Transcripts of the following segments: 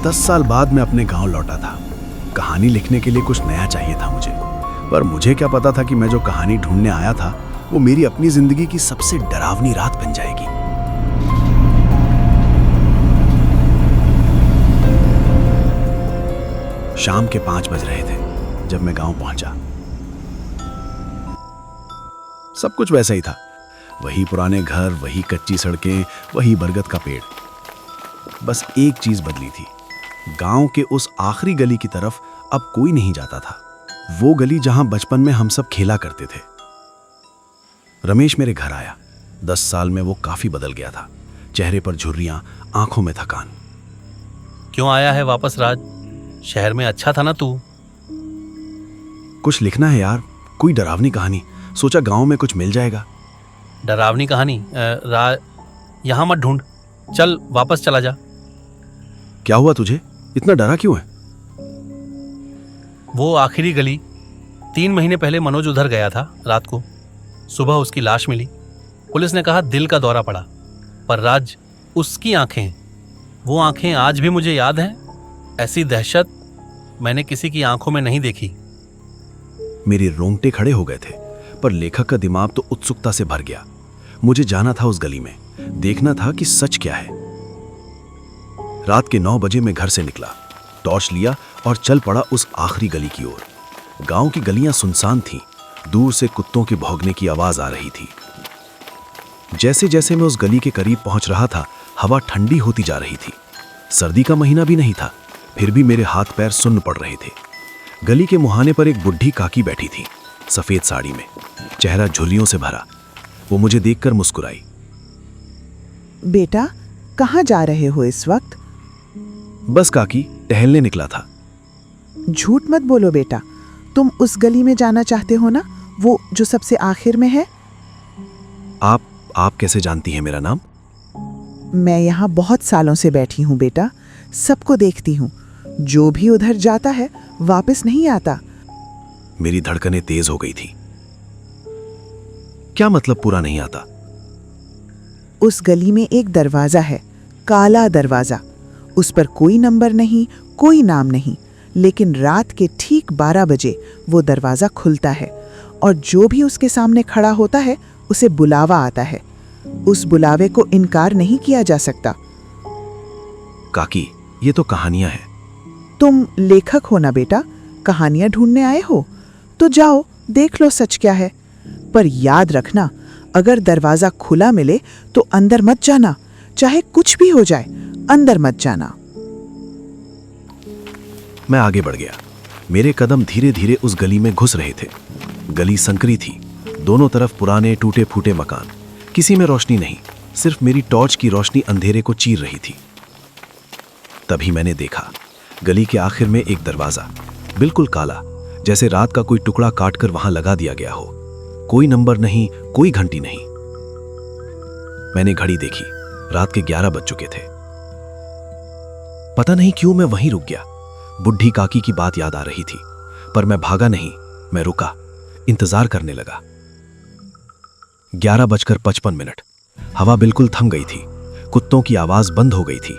10 साल बाद मैं अपने गांव लौटा था। कहानी लिखने के लिए कुछ नया चाहिए था मुझे, पर मुझे क्या पता था कि मैं जो कहानी ढूंढने आया था वो मेरी अपनी जिंदगी की सबसे डरावनी रात बन जाएगी। शाम के 5 बज रहे थे जब मैं गांव पहुंचा। सब कुछ वैसा ही था, वही पुराने घर, वही कच्ची सड़कें, वही बरगद का पेड़। बस एक चीज बदली थी, गांव के उस आखिरी गली की तरफ अब कोई नहीं जाता था। वो गली जहां बचपन में हम सब खेला करते थे। रमेश मेरे घर आया। 10 साल में वो काफी बदल गया था। चेहरे पर झुर्रियां, आंखों में थकान। क्यों आया है वापस राज? शहर में अच्छा था ना तू? कुछ लिखना है यार, कोई डरावनी कहानी। सोचा गांव में कुछ मिल जाएगा। डरावनी कहानी? यहाँ मत ढूंढ, चल वापस चला जा। क्या हुआ तुझे? इतना डरा क्यों है? वो आखिरी गली, 3 महीने पहले मनोज उधर गया था रात को। सुबह उसकी लाश मिली। पुलिस ने कहा दिल का दौरा पड़ा। पर राज, उसकी आंखें, वो आंखें आज भी मुझे याद हैं। ऐसी दहशत मैंने किसी की आंखों में नहीं देखी। मेरे रोंगटे खड़े हो गए थे, पर लेखक का दिमाग तो उत्सुकता से भर गया। मुझे जाना था उस गली में, देखना था कि सच क्या है। रात के 9 बजे मैं घर से निकला, टॉर्च लिया और चल पड़ा उस आखिरी गली की ओर। गांव की गलियां सुनसान थीं, दूर से कुत्तों के भौंकने की आवाज आ रही थी। जैसे जैसे मैं उस गली के करीब पहुंच रहा था, हवा ठंडी होती जा रही थी। सर्दी का महीना भी नहीं था, फिर भी मेरे हाथ पैर सुन्न पड़ रहे थे। गली के मुहाने पर एक बुढ़ी काकी बैठी थी, सफेद साड़ी में, चेहरा झुर्रियों से भरा। वो मुझे देखकर मुस्कुराई। बेटा, कहाँ जा रहे हो इस वक्त? बस काकी, टहलने निकला था। झूठ मत बोलो बेटा, तुम उस गली में जाना चाहते हो ना, वो जो सबसे आखिर में है? आप कैसे जानती हैं मेरा नाम? मैं यहाँ बहुत सालों से बैठी हूँ बेटा, सबको देखती हूँ। जो भी उधर जाता है वापस नहीं आता। मेरी धड़कनें तेज हो गई थी। क्या मतलब पूरा नहीं आता? उस गली में एक दरवाजा है, काला दरवाजा। उस पर कोई नंबर नहीं, कोई नाम नहीं, लेकिन रात के ठीक 12 बजे वो दरवाजा खुलता है और जो भी उसके सामने खड़ा होता है उसे बुलावा आता है। उस बुलावे को इनकार नहीं किया जा सकता। काकी, ये तो कहानियां हैं। तुम लेखक हो ना बेटा, कहानियां ढूंढने आए हो तो जाओ देख लो सच क्या है। पर याद रखना, अगर दरवाजा खुला मिले तो अंदर मत जाना, चाहे कुछ भी हो जाए, अंदर मत जाना। मैं आगे बढ़ गया। मेरे कदम धीरे धीरे उस गली में घुस रहे थे। गली संकरी थी, दोनों तरफ पुराने टूटे फूटे मकान। किसी में रोशनी नहीं, सिर्फ मेरी टॉर्च की रोशनी अंधेरे को चीर रही थी। तभी मैंने देखा, गली के आखिर में एक दरवाजा, बिल्कुल काला, जैसे रात का कोई टुकड़ा काटकर वहां लगा दिया गया हो। कोई नंबर नहीं, कोई घंटी नहीं। मैंने घड़ी देखी, रात के 11 बज चुके थे। पता नहीं क्यों मैं वहीं रुक गया। बुढ़ी काकी की बात याद आ रही थी, पर मैं भागा नहीं, मैं रुका, इंतजार करने लगा। 11:55। हवा बिल्कुल थम गई थी, कुत्तों की आवाज बंद हो गई थी,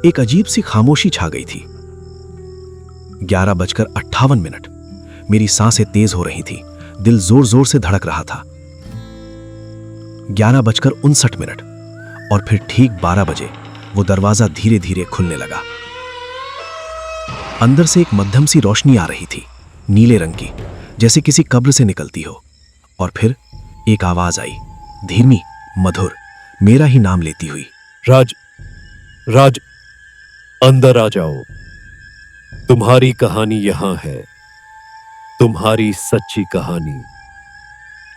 एक अजीब सी खामोशी छा गई थी। 11:58। मेरी सांसें तेज हो रही थी, दिल जोर जोर से धड़क रहा था। 11:59। और फिर ठीक 12 बजे वो दरवाजा धीरे धीरे खुलने लगा। अंदर से एक मध्यम सी रोशनी आ रही थी, नीले रंग की, जैसे किसी कब्र से निकलती हो। और फिर एक आवाज आई, धीमी, मधुर, मेरा ही नाम लेती हुई। राज, राज, अंदर आ जाओ। तुम्हारी कहानी यहां है, तुम्हारी सच्ची कहानी।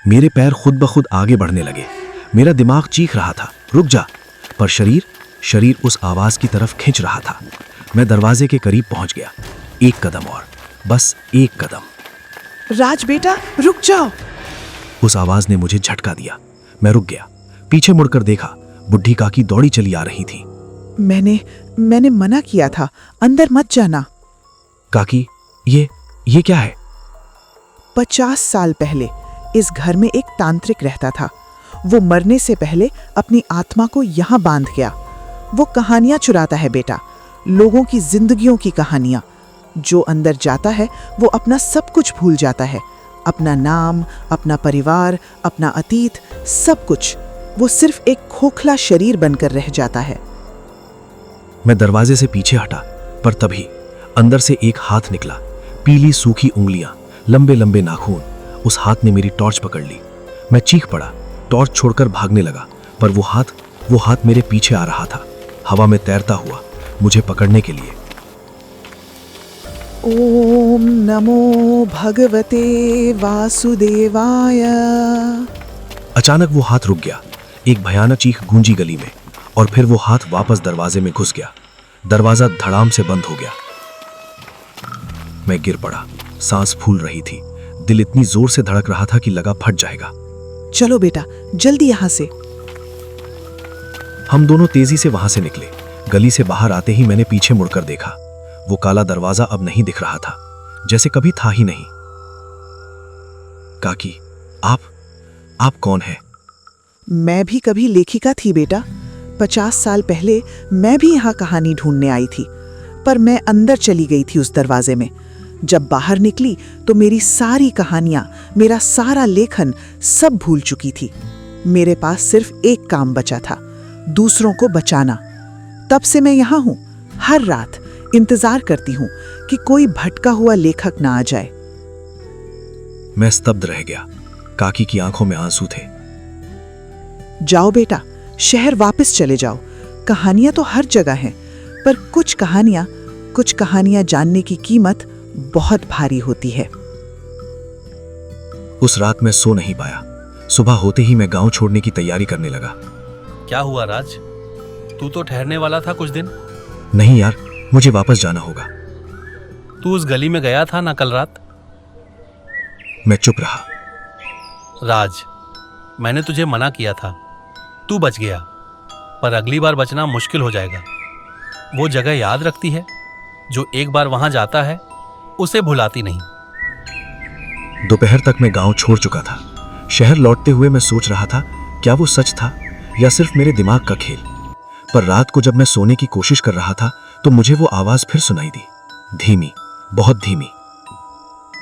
मेरे पैर खुद ब खुद आगे बढ़ने लगे। मेरा दिमाग चीख रहा था, रुक जा, पर शरीर उस आवाज की तरफ खींच रहा था। मैं दरवाजे के करीब पहुंच गया। एक कदम और, बस एक कदम। राज बेटा, रुक जाओ। उस आवाज ने मुझे झटका दिया। मैं रुक गया, पीछे मुड़कर देखा, बुढ़ी काकी दौड़ी चली आ रही थी। मैंने मना किया था, अंदर मत जाना। काकी, ये क्या है? 50 साल पहले इस घर में एक तांत्रिक रहता था। वो मरने से पहले अपनी आत्मा को यहाँ बांध गया। वो कहानियां चुराता है बेटा, लोगों की जिंदगियों की कहानियां। जो अंदर जाता है वो अपना सब कुछ भूल जाता है, अपना नाम, अपना परिवार, अपना अतीत, सब कुछ। वो सिर्फ एक खोखला शरीर बनकर रह जाता है। मैं दरवाजे से पीछे हटा, पर तभी अंदर से एक हाथ निकला, पीली सूखी उंगलियां, लंबे लंबे नाखून। उस हाथ ने मेरी टॉर्च पकड़ ली। मैं चीख पड़ा, टॉर्च छोड़कर भागने लगा, पर वो हाथ मेरे पीछे आ रहा था, हवा में तैरता हुआ, मुझे पकड़ने के लिए। ओम नमो भगवते वासुदेवाय। अचानक वो हाथ रुक गया। एक भयानक चीख गूंजी गली में, और फिर वो हाथ वापस दरवाजे में घुस गया। दरवाजा धड़ाम से बंद हो गया। मैं गिर पड़ा, सांस फूल रही थी, दिल इतनी जोर से धड़क रहा था कि लगा फट जाएगा। चलो बेटा, जल्दी यहां से। हम दोनों तेजी से वहां से निकले। गली से बाहर आते ही मैंने पीछे मुड़कर देखा। वो काला दरवाजा अब नहीं दिख रहा था, जैसे कभी था ही नहीं। काकी, आप कौन है? मैं भी कभी लेखिका थी बेटा। 50 साल पहले मैं भी यहाँ कहानी ढूंढने आई थी, पर मैं अंदर चली गई थी उस दरवाजे में। जब बाहर निकली तो मेरी सारी कहानियां, मेरा सारा लेखन सब भूल चुकी थी। मेरे पास सिर्फ एक काम बचा था, दूसरों को बचाना। तब से मैं यहाँ हूँ, हर रात इंतजार करती हूँ कि कोई भटका हुआ लेखक ना आ जाए। मैं स्तब्ध रह गया। काकी की आंखों में आंसू थे। जाओ बेटा, शहर वापस चले जाओ। कहानियां तो हर जगह हैं, पर कुछ कहानियां जानने की कीमत बहुत भारी होती है। उस रात मैं सो नहीं पाया। सुबह होते ही मैं गांव छोड़ने की तैयारी करने लगा। क्या हुआ राज? तू तो ठहरने वाला था कुछ दिन। नहीं यार, मुझे वापस जाना होगा। तू उस गली में गया था ना कल रात? मैं चुप रहा। राज, मैंने तुझे मना किया था, तू बच गया, पर अगली बार बचना मुश्किल हो जाएगा। वो जगह याद रखती है, जो एक बार वहां जाता है उसे भुलाती नहीं। दोपहर तक मैं गांव छोड़ चुका था। शहर लौटते हुए मैं सोच रहा था, क्या वो सच था या सिर्फ मेरे दिमाग का खेल। पर रात को जब मैं सोने की कोशिश कर रहा था तो मुझे वो आवाज फिर सुनाई दी, धीमी, बहुत धीमी।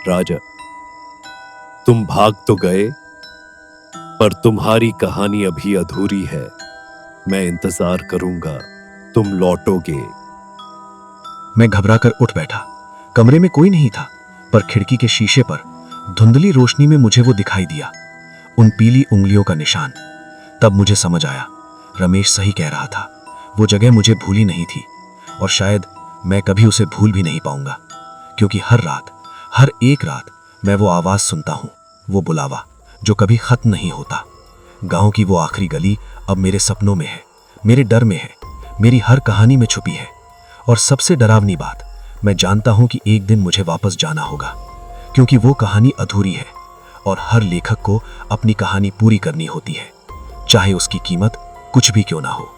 राजा, तुम भाग तो गए, पर तुम्हारी कहानी अभी अधूरी है। मैं इंतजार करूंगा, तुम लौटोगे। मैं घबराकर उठ बैठा। कमरे में कोई नहीं था, पर खिड़की के शीशे पर धुंधली रोशनी में मुझे वो दिखाई दिया, उन पीली उंगलियों का निशान। तब मुझे समझ आया, रमेश सही कह रहा था। वो जगह मुझे भूली नहीं थी, और शायद मैं कभी उसे भूल भी नहीं पाऊंगा, क्योंकि हर एक रात मैं वो आवाज सुनता हूं, वो बुलावा जो कभी खत्म नहीं होता। गांव की वो आखिरी गली अब मेरे सपनों में है, मेरे डर में है, मेरी हर कहानी में छुपी है। और सबसे डरावनी बात, मैं जानता हूं कि एक दिन मुझे वापस जाना होगा, क्योंकि वो कहानी अधूरी है और हर लेखक को अपनी कहानी पूरी करनी होती है, चाहे उसकी कीमत कुछ भी क्यों ना हो।